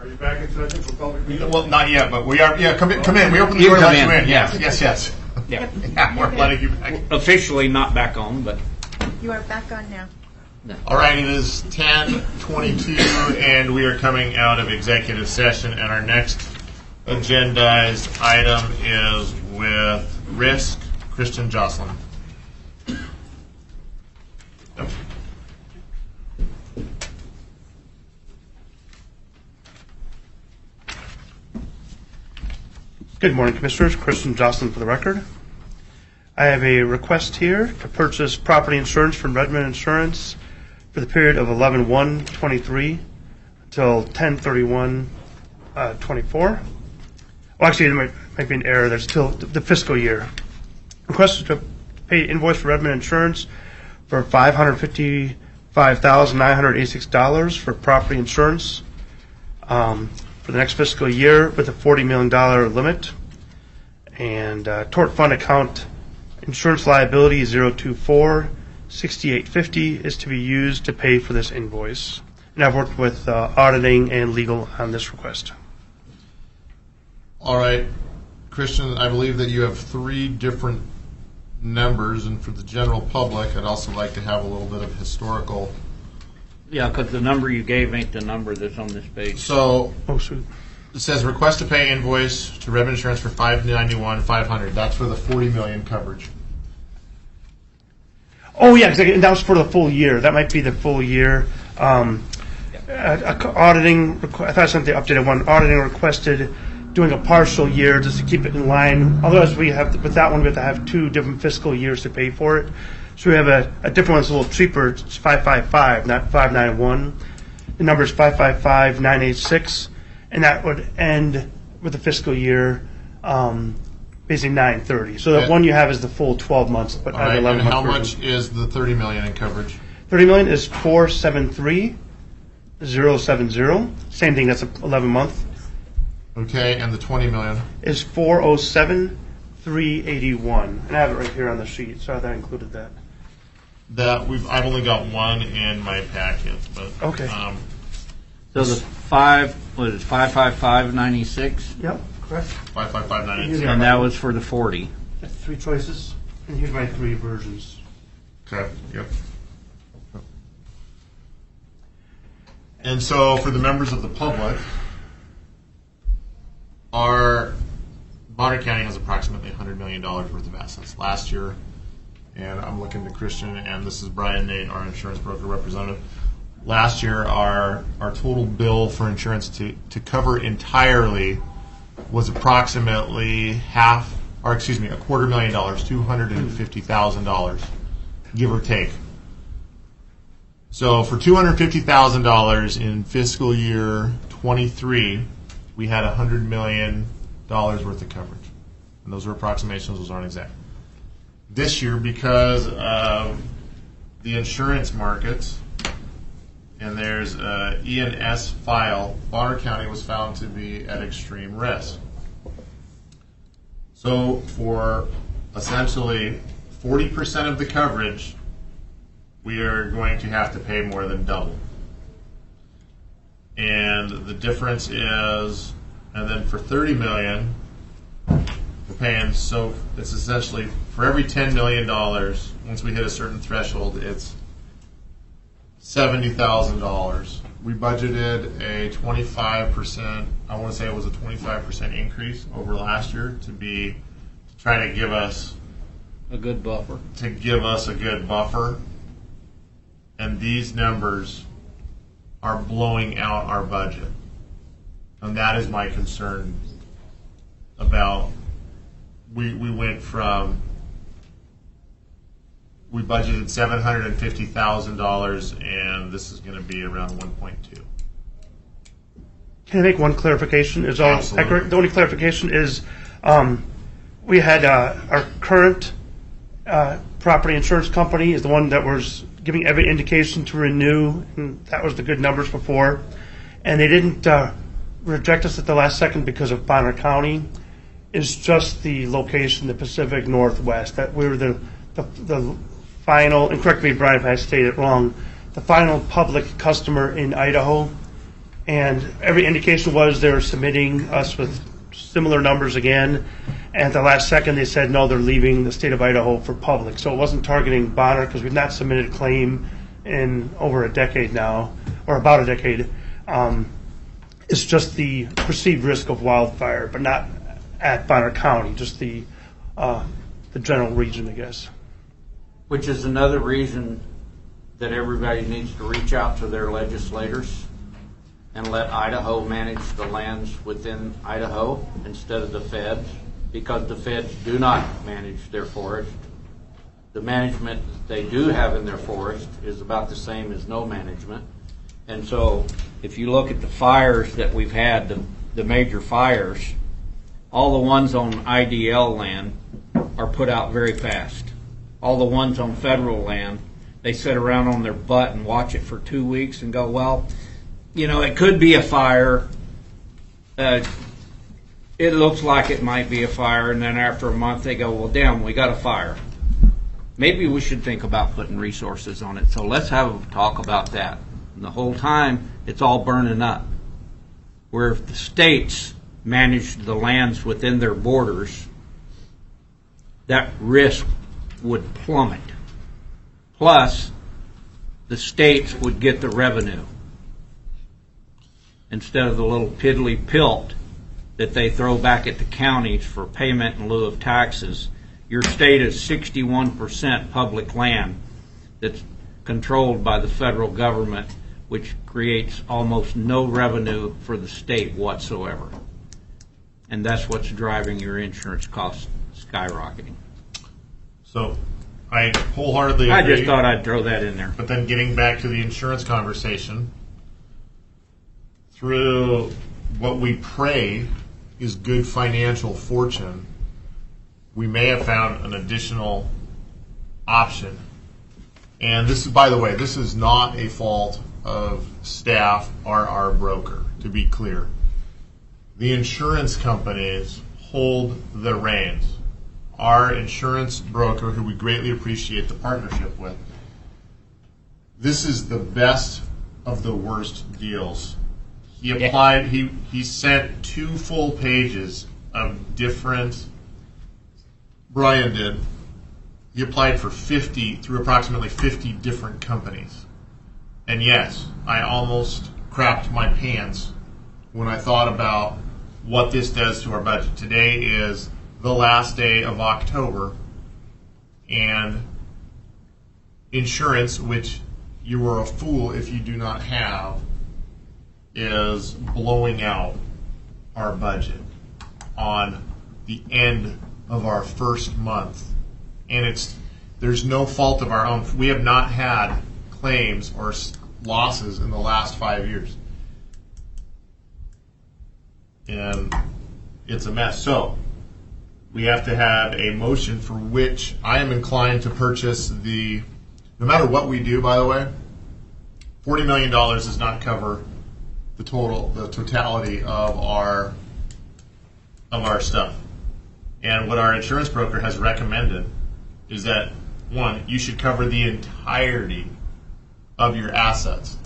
Are you back in session for public meeting? Well, not yet, but we are. Yeah, come in. We open the door and let you in. Yes. Yeah. Yeah, we're letting you back. Officially not back on, but You are back on now. All right, it is 10:22, and we are coming out of executive session, and our next agendized item is with Risk, Christian Jocelyn. Yep. Good morning, Commissioners. Christian Jocelyn for the record. I have a request here to purchase property insurance from Redman Insurance for the period of 11/1/23 until 10/31/24. Well, actually, there might be an error. There's still the fiscal year. Request is to pay invoice for Redman Insurance for $555,986 for property insurance for the next fiscal year with a $40 million limit. And tort fund account insurance liability 024-6850 is to be used to pay for this invoice. And I've worked with auditing and legal on this request. All right, Christian, I believe that you have three different numbers, and for the general public, I'd also like to have a little bit of historical. yeah, because the number you gave ain't the number that's on this page. So Oh, sweet. it says request to pay invoice to Redman Insurance for $591,500. That's for the $40 million coverage. Oh, yeah, and that was for the full year. That might be the full year. Auditing, I thought I sent the updated one. Auditing requested doing a partial year just to keep it in line. Otherwise, we have with that one we have to have two different fiscal years to pay for it. So we have a different one that's a little cheaper. It's 555, not 591. The number is 555,986, and that would end with the fiscal year, basically 9/30. So the Okay. one you have is the full 12 months, but All I have right, 11 and months. how much is the $30 million in coverage? 30 million is 473,070. Same thing. That's 11 month. Okay, and the $20 million? Is 407,381. And I have it right here on the sheet, so I thought I included that. I've only got one in my packet, but Okay. So the 555,96, Yep, correct. 55598. and that was for the 40. That's three choices, and here's my three versions. Okay. Yep. And so, for the members of the public, our Bonner County has approximately $100 million worth of assets. Last year, and I'm looking to Christian, and this is Brian Nate, our insurance broker representative. Last year, our total bill for insurance to cover entirely was approximately $250,000, $250,000, give or take. So for $250,000 in fiscal year 23, we had $100 million worth of coverage. And those are approximations, those aren't exact. This year, because of the insurance markets, and there's an E&S file, Bonner County was found to be at extreme risk. So for essentially 40% of the coverage, we are going to have to pay more than double. And the difference is, and then for $30 million, we're paying, so it's essentially for every $10 million, once we hit a certain threshold, it's $70,000. We budgeted a 25%, I want to say it was a 25% increase over last year to try to give us A good buffer. a good buffer. And these numbers are blowing out our budget. And that is my concern about, we went from, we budgeted $750,000 and this is going to be around 1.2. Can I make one clarification? Is all Absolutely. accurate? The only clarification is we had our current property insurance company is the one that was giving every indication to renew, and that was the good numbers before. And they didn't reject us at the last second because of Bonner County. It's just the location, the Pacific Northwest. That we were the final, and correct me, Brian, if I stated it wrong, the final public customer in Idaho and every indication was they were submitting us with similar numbers again. And at the last second, they said, no, they're leaving the state of Idaho for public. So it wasn't targeting Bonner because we've not submitted a claim in over a decade now, or about a decade. It's just the perceived risk of wildfire, but not at Bonner County, just the general region, I guess. Which is another reason that everybody needs to reach out to their legislators and let Idaho manage the lands within Idaho instead of the feds, because the feds do not manage their forest. The management that they do have in their forest is about the same as no management. And so if you look at the fires that we've had, the major fires, all the ones on IDL land are put out very fast. All the ones on federal land, they sit around on their butt and watch it for 2 weeks and go, well, you know, it could be a fire. It looks like it might be a fire. And then after a month, they go, well, damn, we got a fire. Maybe we should think about putting resources on it. So let's have a talk about that. And the whole time, it's all burning up. Where if the states managed the lands within their borders, that risk would plummet. Plus, the states would get the revenue instead of the little piddly pilt that they throw back at the counties for payment in lieu of taxes. Your state is 61% public land that's controlled by the federal government, which creates almost no revenue for the state whatsoever. And that's what's driving your insurance costs skyrocketing. So I wholeheartedly agree. I just thought I'd throw that in there. But then getting back to the insurance conversation, through what we pray is good financial fortune, we may have found an additional option. And this is, by the way, this is not a fault of staff or our broker, to be clear. The insurance companies hold the reins. Our insurance broker, who we greatly appreciate the partnership with, this is the best of the worst deals. He applied, he sent 2 full pages of different, Brian did, he applied for 50, through approximately 50 different companies. And yes, I almost crapped my pants when I thought about what this does to our budget. Today is the last day of October, and insurance, which you are a fool if you do not have, is blowing out our budget on the end of our first month. And there's no fault of our own. We have not had claims or losses in the last 5 years. And it's a mess. So we have to have a motion for which I am inclined to purchase no matter what we do, by the way, $40 million does not cover the totality of our stuff. And what our insurance broker has recommended is that, one, you should cover the entirety of your assets.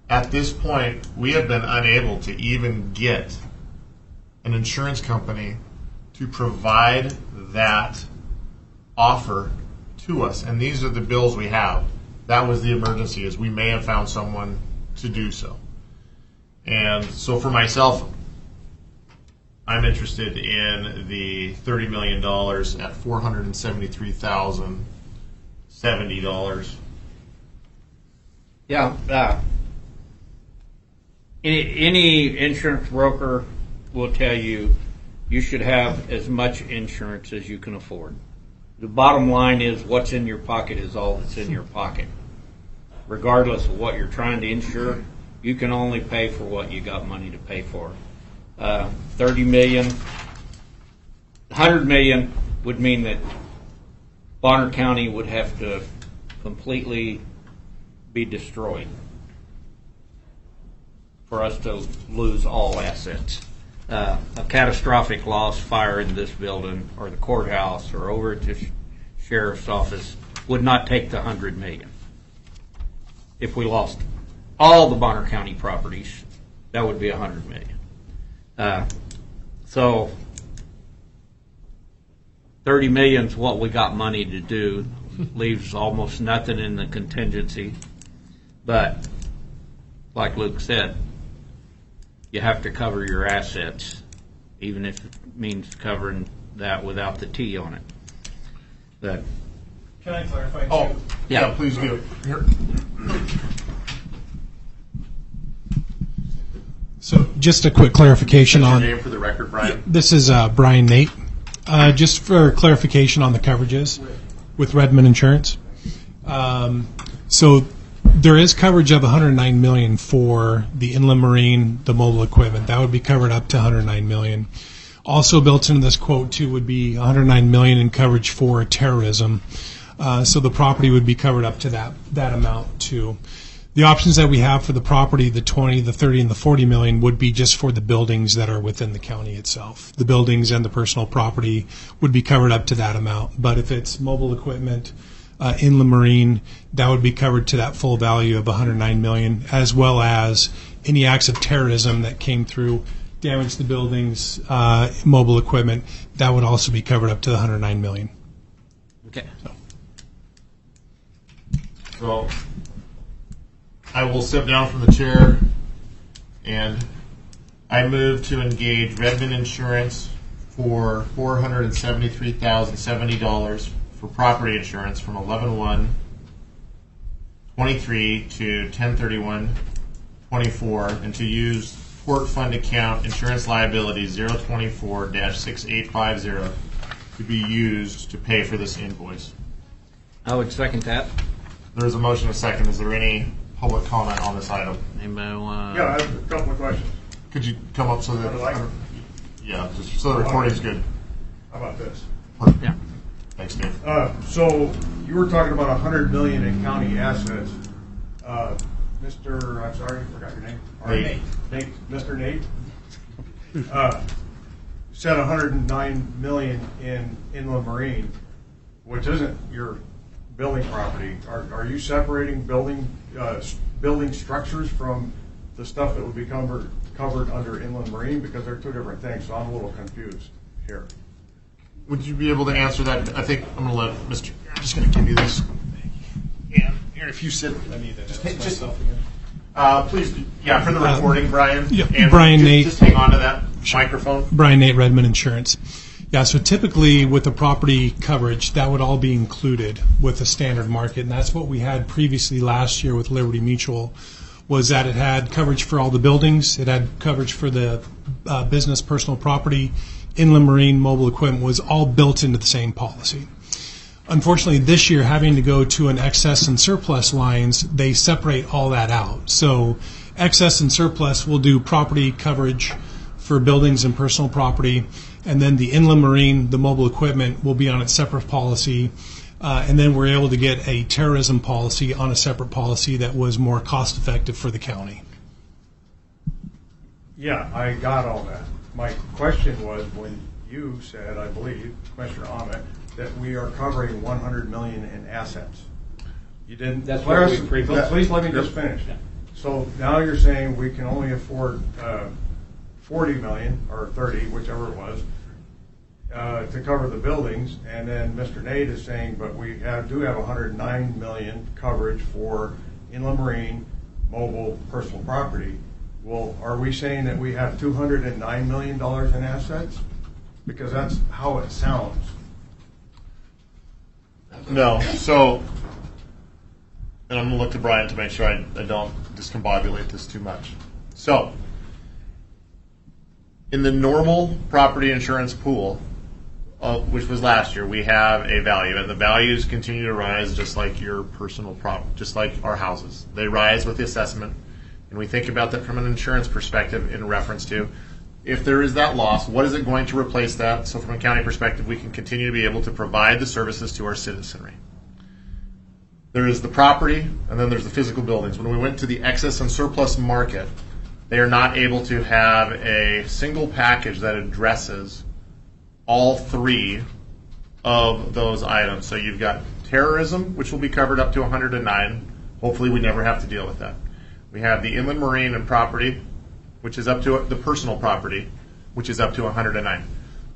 At this point, we have been unable to even get an insurance company to provide that offer to us. And these are the bills we have. That was the emergency, is we may have found someone to do so. And so for myself, I'm interested in the $30 million at $473,070. Yeah. Any insurance broker will tell you you should have as much insurance as you can afford. The bottom line is what's in your pocket is all that's in your pocket. Regardless of what you're trying to insure, you can only pay for what you got money to pay for. 30 million, 100 million would mean that Bonner County would have to completely be destroyed for us to lose all assets. A catastrophic loss, fire in this building or the courthouse or over at the sheriff's office would not take the 100 million. If we lost all the Bonner County properties that would be 100 million. So 30 million is what we got money to do. Leaves almost nothing in the contingency. But like Luke said, you have to cover your assets, even if it means covering that without the T on it. But Can I clarify? Oh, too? yeah, please do. Here. So just a quick clarification Your on, name for the record, Brian. this is Brian Nate. Just for clarification on the coverages with Redman Insurance. So there is coverage of $109 million for the inland marine, the mobile equipment. That would be covered up to $109 million. Also built into this quote too would be $109 million in coverage for terrorism. So the property would be covered up to that amount too. The options that we have for the property, the 20, the 30, and the 40 million, would be just for the buildings that are within the county itself. The buildings and the personal property would be covered up to that amount. But if it's mobile equipment, inland marine, that would be covered to that full value of 109 million, as well as any acts of terrorism that came through, damaged the buildings, mobile equipment, that would also be covered up to the 109 million. okay. So I will step down from the chair, and I move to engage Redman Insurance for $473,070 for property insurance from 11/1/23 to 10/31/24, and to use port fund account insurance liability 024-6850 to be used to pay for this invoice. I would second that. There's a motion, a second. Is there any public comment on this item? Anybody want? Yeah, I have a couple of questions. Could you come up so that, I'd like- yeah, just so the recording's good. How about this? Yeah. Thanks, Dave. So you were talking about 100 million in county assets. Mr. I'm sorry, I forgot your name. Nate. Nate. Mr. Nate said 109 million in inland marine, which isn't your building property. Are you separating building structures from the stuff that would be covered under inland marine? Because they're two different things, so I'm a little confused here. Would you be able to answer that? I think I'm going to let Mr. I'm just going to give you this. And here, if you sit, I need that. just please, yeah, for the recording, Brian. Yeah, And Brian just, Nate. Just hang on to that microphone. Brian Nate, Redman Insurance. Yeah, so typically with the property coverage, that would all be included with the standard market, and that's what we had previously last year with Liberty Mutual, was that it had coverage for all the buildings, it had coverage for the business personal property, inland marine, mobile equipment, was all built into the same policy. Unfortunately, this year, having to go to an excess and surplus lines, they separate all that out. So excess and surplus will do property coverage for buildings and personal property, and then the inland marine, the mobile equipment, will be on its separate policy. And then we're able to get a terrorism policy on a separate policy that was more cost effective for the county. Yeah, I got all that. My question was when you said, I believe, Commissioner Omodt, that we are covering 100 million in assets. You didn't. That's what we previously- Please let me just finish. So now you're saying we can only afford 40 million or 30, whichever it was, to cover the buildings, and then Mr. Nate is saying, but we do have 109 million coverage for inland marine, mobile, personal property. Well, are we saying that we have $209 million in assets? Because that's how it sounds. No. So, and I'm going to look to Brian to make sure I don't discombobulate this too much. So, in the normal property insurance pool, which was last year, we have a value, and the values continue to rise just like your personal property, just like our houses. They rise with the assessment, and we think about that from an insurance perspective in reference to if there is that loss, what is it going to replace that? So from a county perspective, we can continue to be able to provide the services to our citizenry. There is the property, and then there's the physical buildings. When we went to the excess and surplus market, they are not able to have a single package that addresses all three of those items. So you've got terrorism, which will be covered up to 109. Hopefully we never have to deal with that. We have the inland marine and property, which is up to the personal property, which is up to 109.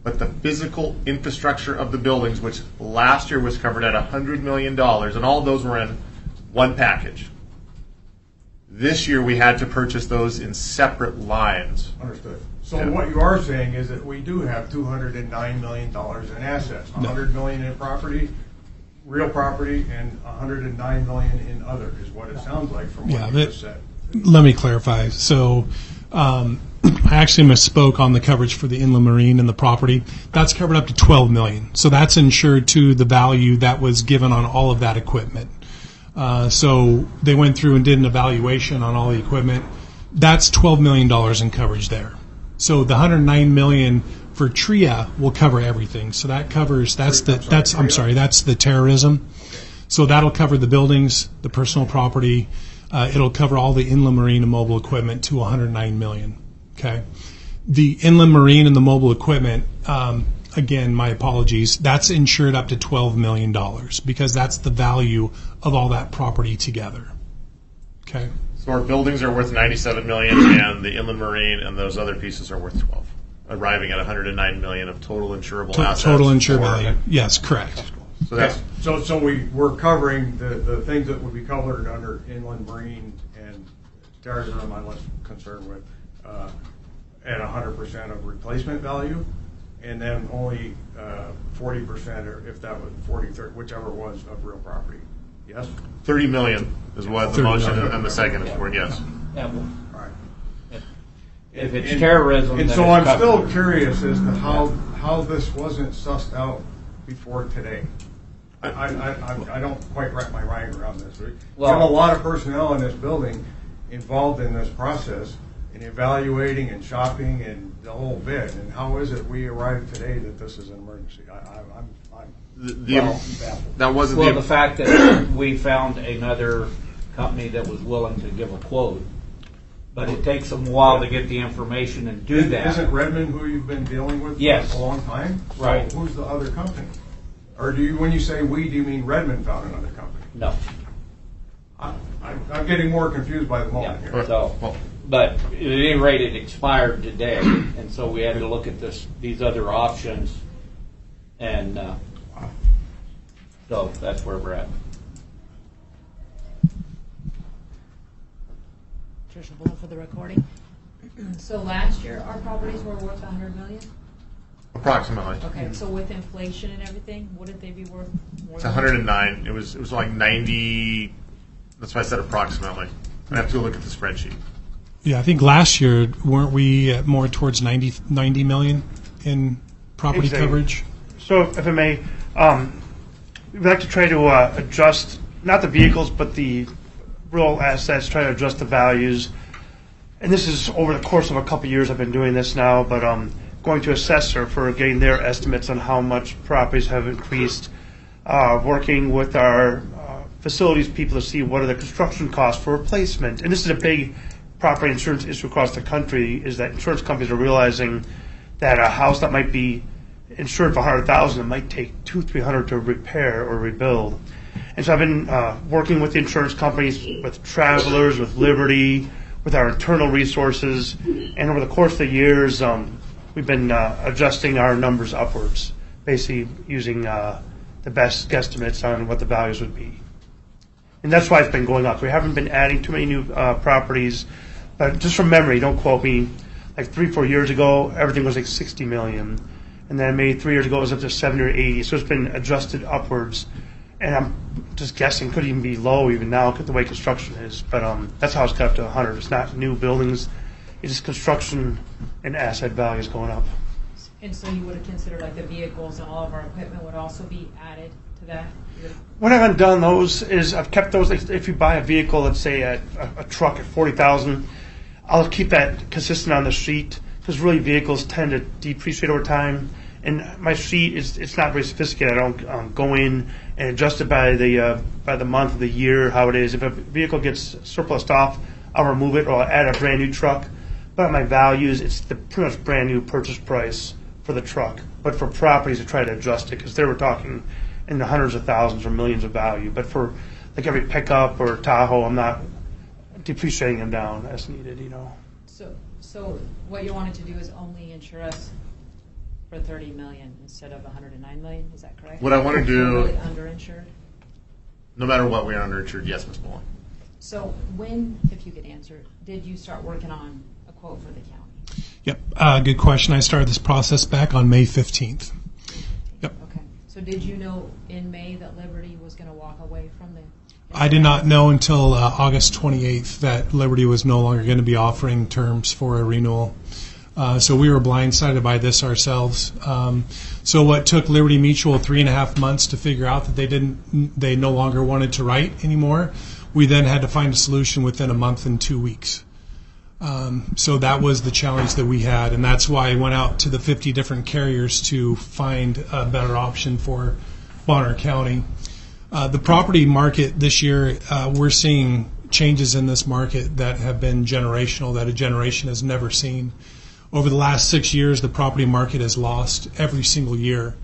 But the physical infrastructure of the buildings, which last year was covered at $100 million, and all of those were in one package. This year we had to purchase those in separate lines. Understood. So Yeah. what you are saying is that we do have $209 million in assets, $100 million in property, real property, and $109 million in other, is what it sounds like from Yeah, what you just said. Let me clarify. So I actually misspoke on the coverage for the inland marine and the property. That's covered up to $12 million. So that's insured to the value that was given on all of that equipment. So they went through and did an evaluation on all the equipment. That's $12 million in coverage there. So the $109 million for TRIA will cover everything. So that covers that's the terrorism. So that'll cover the buildings, the personal property. It'll cover all the inland marine and mobile equipment to $109 million. Okay, the inland marine and the mobile equipment. Again, my apologies. That's insured up to $12 million because that's the value of all that property together. Okay. So our buildings are worth $97 million, and the inland marine and those other pieces are worth 12, arriving at $109 million of total insurable assets. Total insured value. Yes, correct. So that's So we're covering the things that would be covered under inland marine and terrorism I'm less concerned with at 100% of replacement value, and then only 40%, or if that was 40, 30, whichever it was, of real property. Yes? $30 million is what the 30 motion million. and the second is for, yes. Yeah, well, All right. if it's terrorism, And then so it's I'm covered. still curious as to how this wasn't sussed out before today. I don't quite wrap my mind around this. We have a lot of personnel in this building involved in this process, in evaluating and shopping and the whole bit. And how is it we arrived today that this is an emergency? I'm baffled. That wasn't Well, the fact that we found another company that was willing to give a quote, but it takes them a while to get the information and do that. Isn't Redman who you've been dealing with Yes. for a long time? Right. So who's the other company? Or do you, when you say we, do you mean Redman found another company? No. I'm getting more confused by the moment Yeah. here. So, but at any rate, it expired today, and so we had to look at these other options, and so that's where we're at. Tricia Bull for the recording. So last year, our properties were worth $100 million? approximately. Okay, so with inflation and everything, wouldn't they be worth more? It's than 109. It was like 90. That's why I said approximately. I have to go look at the spreadsheet. Yeah, I think last year, weren't we at more towards 90 million in property Exactly. coverage? So, if I may, we'd like to try to adjust, not the vehicles, but the real assets, try to adjust the values. And this is over the course of a couple of years I've been doing this now, but going to assessor for getting their estimates on how much properties have increased, working with our facilities people to see what are the construction costs for replacement. And this is a big property insurance issue across the country, is that insurance companies are realizing that a house that might be insured for $100,000, it might take $200-300 to repair or rebuild. And so I've been working with the insurance companies, with Travelers, with Liberty, with our internal resources, and over the course of the years, we've been adjusting our numbers upwards, basically using the best guesstimates on what the values would be. And that's why it's been going up. We haven't been adding too many new properties, but just from memory, don't quote me, like 3-4 years ago, everything was like 60 million. And then maybe 3 years ago, it was up to 70 or 80. So it's been adjusted upwards. And I'm just guessing, could even be low even now, the way construction is. But that's how it's got up to 100. It's not new buildings. It's just construction and asset values going up. And so you would have considered like the vehicles and all of our equipment would also be added to that? What I haven't done those is I've kept those. If you buy a vehicle, let's say a truck at $40,000, I'll keep that consistent on the street because really vehicles tend to depreciate over time. And my sheet it's not very sophisticated. I don't go in and adjust it by the month of the year how it is. If a vehicle gets surplused off, I'll remove it or I'll add a brand new truck. But my values, it's the pretty much brand new purchase price for the truck. But for properties, I try to adjust it because they were talking in the hundreds of thousands or millions of value. But for like every pickup or Tahoe, I'm not depreciating them down as needed. So what you wanted to do is only insure us for 30 million instead of 109 million, is that correct? What I want to do, We're really underinsured? no matter what, we are underinsured. Yes, Ms. Mullen. So when, if you could answer, did you start working on a quote for the county? Yep, good question. I started this process back on May 15th. Yep. Okay. So did you know in May that Liberty was going to walk away from the? I did not know until August 28th that Liberty was no longer going to be offering terms for a renewal. So we were blindsided by this ourselves. So what took Liberty Mutual 3.5 months to figure out that they no longer wanted to write anymore, we then had to find a solution within a month and 2 weeks. So that was the challenge that we had, and that's why I went out to the 50 different carriers to find a better option for Bonner County. The property market this year, we're seeing changes in this market that have been generational, that a generation has never seen. Over the last 6 years, the property market has lost every single year.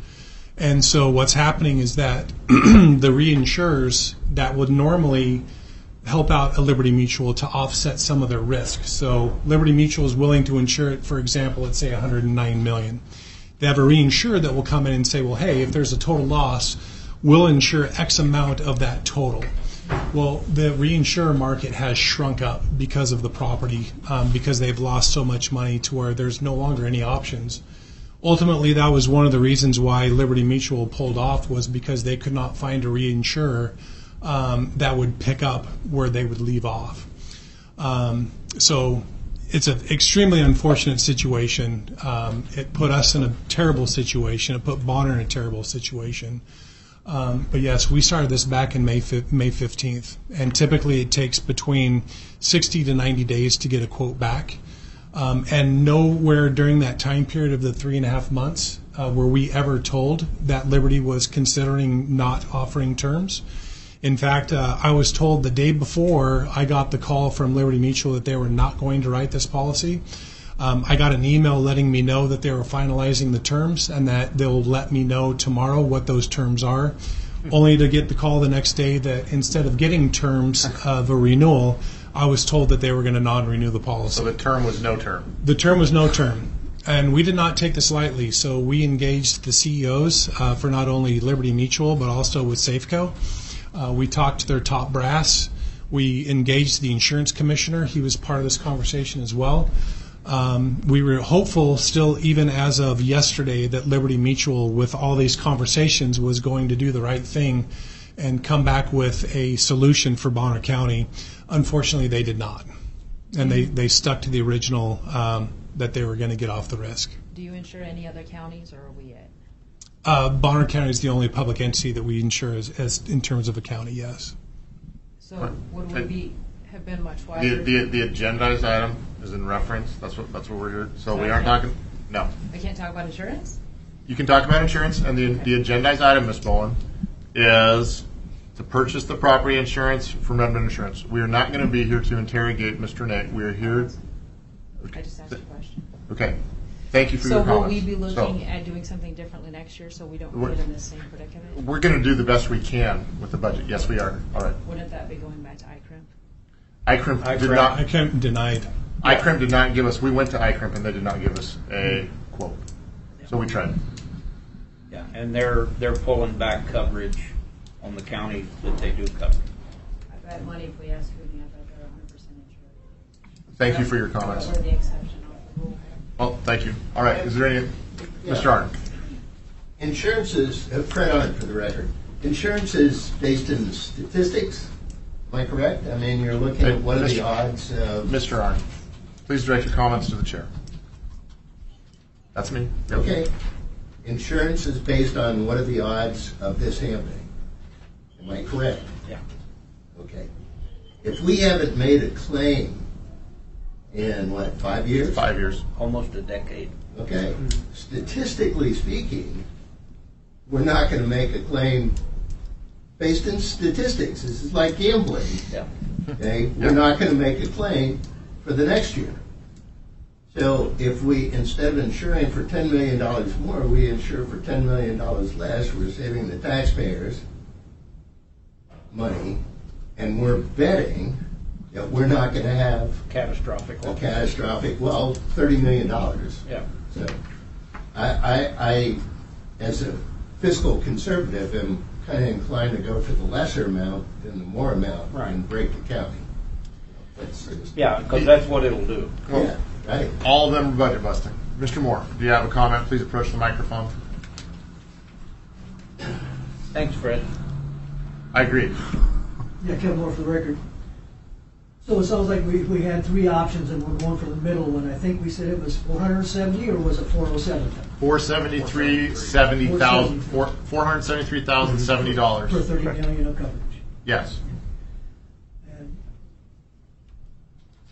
And so what's happening is that the reinsurers that would normally help out a Liberty Mutual to offset some of their risk. So Liberty Mutual is willing to insure it, for example, let's say $109 million. They have a reinsurer that will come in and say, well, hey, if there's a total loss, we'll insure X amount of that total. Well, the reinsurer market has shrunk up because of the property, because they've lost so much money to where there's no longer any options. Ultimately, that was one of the reasons why Liberty Mutual pulled off, was because they could not find a reinsurer that would pick up where they would leave off. So it's an extremely unfortunate situation. It put us in a terrible situation. It put Bonner in a terrible situation. But yes, we started this back in May 15th, and typically it takes between 60 to 90 days to get a quote back. And nowhere during that time period of the 3.5 months were we ever told that Liberty was considering not offering terms. In fact, I was told the day before I got the call from Liberty Mutual that they were not going to write this policy. I got an email letting me know that they were finalizing the terms and that they'll let me know tomorrow what those terms are, only to get the call the next day that instead of getting terms of a renewal, I was told that they were going to non-renew the policy. So the term was no term. The term was no term. And we did not take this lightly, so we engaged the CEOs for not only Liberty Mutual but also with Safeco. We talked to their top brass. We engaged the insurance commissioner. He was part of this conversation as well. We were hopeful still, even as of yesterday, that Liberty Mutual, with all these conversations, was going to do the right thing and come back with a solution for Bonner County. Unfortunately, they did not. And they stuck to the original that they were going to get off the risk. Do you insure any other counties, or are we it? Bonner County is the only public entity that we insure as in terms of a county, yes. So would we have been much wiser? The agendized item is in reference. That's what we're here. So we aren't talking. No. I can't talk about insurance? You can talk about insurance, and the agendized item, Ms. Mullen, is to purchase the property insurance from Redman Insurance. We are not going to be here to interrogate Mr. Nate. We are here. I just asked a question. Okay. Thank you for your So comments. will we be looking at doing something differently next year so we don't get in the same predicament? We're going to do the best we can with the budget. Yes, we are. All right. Wouldn't that be going back to ICRMP? ICRMP did not. I can't denied. ICRMP did not give us. We went to ICRMP and they did not give us a quote. So we tried. Yeah, and they're pulling back coverage on the counties that they do cover. I bet money if we ask who the other, they're 100% insured. Thank you for your comments. We're the exception of the rule. Well, thank you. All right. Is there any? Mr. Arnn. Insurance is, print on it for the record, insurance is based in statistics, am I correct? I mean, you're looking at what are the odds of... Mr. Arnn, please direct your comments to the chair. That's me. Yep. Okay. Insurance is based on what are the odds of this happening. Am I correct? Yeah. Okay. If we haven't made a claim in, 5 years? 5 years. Almost a decade. Okay. Statistically speaking, we're not going to make a claim based in statistics. This is like gambling. Yeah. Okay? We're not going to make a claim for the next year. So if we, instead of insuring for $10 million more, we insure for $10 million less, we're saving the taxpayers money, and we're betting, we're not going to have Catastrophic. a catastrophic, well, $30 million. Yeah. So I, as a fiscal conservative, am kind of inclined to go for the lesser amount than the more amount Right. and break the county. That's Yeah, because that's what it'll do. yeah, right. All of them are budget busting. Mr. Moore, do you have a comment? Please approach the microphone. Thanks, Fred. I agree. Yeah, Kevin Moore for the record. So it sounds like we had three options and we're going for the middle one. I think we said it was 470 or was it 407? $473,070 For 30 million of coverage. Yes. And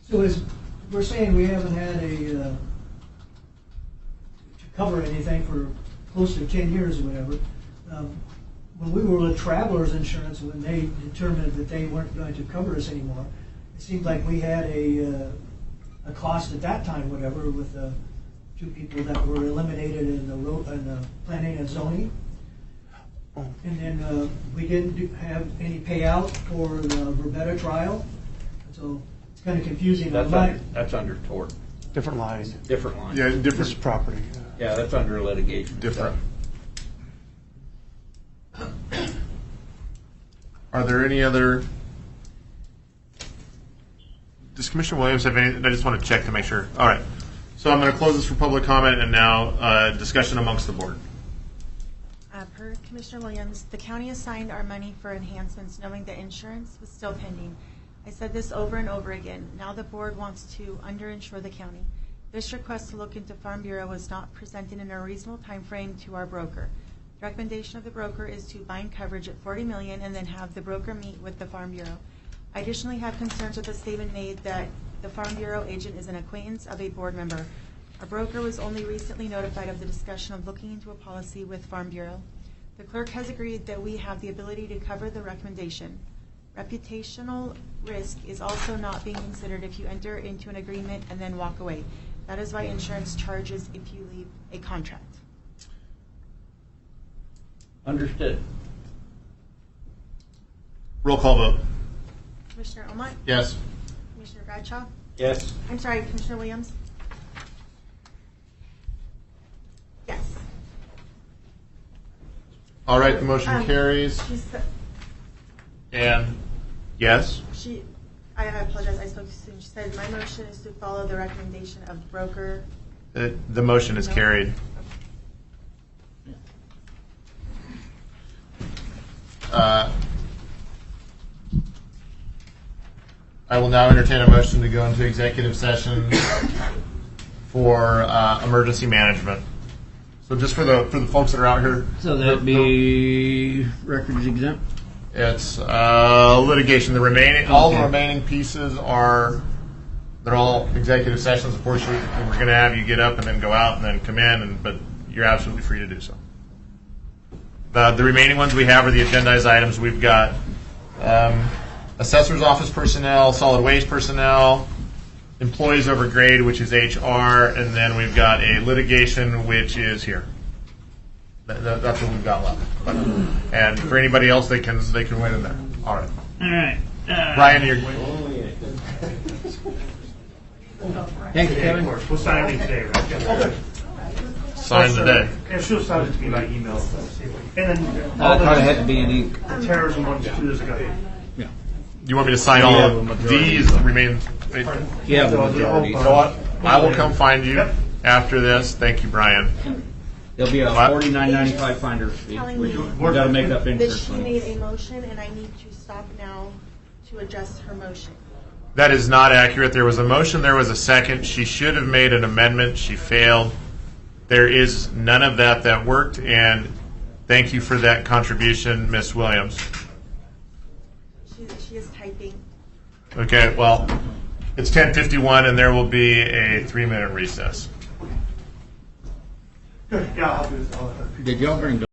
so as we're saying, we haven't had to cover anything for close to 10 years or whatever. When we were with Travelers Insurance, when they determined that they weren't going to cover us anymore, it seemed like we had a cost at that time, whatever, with two people that were eliminated in the planning and zoning. And then we didn't have any payout for the Verbetta trial. So it's kind of confusing. That's under tort. Different line. Different line. Yeah, This is different. property. Yeah, that's under litigation. Different. Are there any other? Does Commissioner Williams have any? I just want to check to make sure. All right. So I'm going to close this for public comment and now discussion amongst the board. Per Commissioner Williams, the county assigned our money for enhancements knowing that insurance was still pending. I said this over and over again. Now the board wants to underinsure the county. This request to look into Farm Bureau was not presented in a reasonable time frame to our broker. The recommendation of the broker is to bind coverage at $40 million and then have the broker meet with the Farm Bureau. I additionally have concerns with the statement made that the Farm Bureau agent is an acquaintance of a board member. Our broker was only recently notified of the discussion of looking into a policy with Farm Bureau. The clerk has agreed that we have the ability to cover the recommendation. Reputational risk is also not being considered if you enter into an agreement and then walk away. That is why insurance charges if you leave a contract. Understood. Roll call vote. Commissioner Omodt? Yes. Commissioner Bradshaw? Yes. I'm sorry, Commissioner Williams? Yes. All right. The motion carries. She said, And yes. I apologize, I spoke too soon. She said, my motion is to follow the recommendation of the broker. The motion is carried. I will now entertain a motion to go into executive session for emergency management. So just for the folks that are out here. So that'd be records exempt? It's litigation. All the remaining pieces they're all executive sessions. Of course, we're going to have you get up and then go out and then come in, but you're absolutely free to do so. The remaining ones we have are the agendized items. We've got assessor's office personnel, solid waste personnel, employees over grade, which is HR, and then we've got a litigation, which is here. That's what we've got left. And for anybody else, they can wait in there. All right. All right. Ryan, you're. Thank you, Kevin. We'll sign everything today, right? Sign today. Yeah, she'll sign it to me by email. And then I thought it had to be in ink. the terrorism ones 2 years ago. Yeah. You want me to sign all Yeah, of majority. these? Remain. Yeah, the majority. You know what? I will come find you after this. Thank you, Brian. There'll be a What? $49.95 finder's fee. Telling We me got to make up that interest she on made it. a motion and I need to stop now to adjust her motion. That is not accurate. There was a motion. There was a second. She should have made an amendment. She failed. There is none of that worked. And thank you for that contribution, Ms. Williams. She is typing. Okay. Well, it's 10:51, and there will be a 3-minute recess. Good. Yeah, I'll do this. Did y'all bring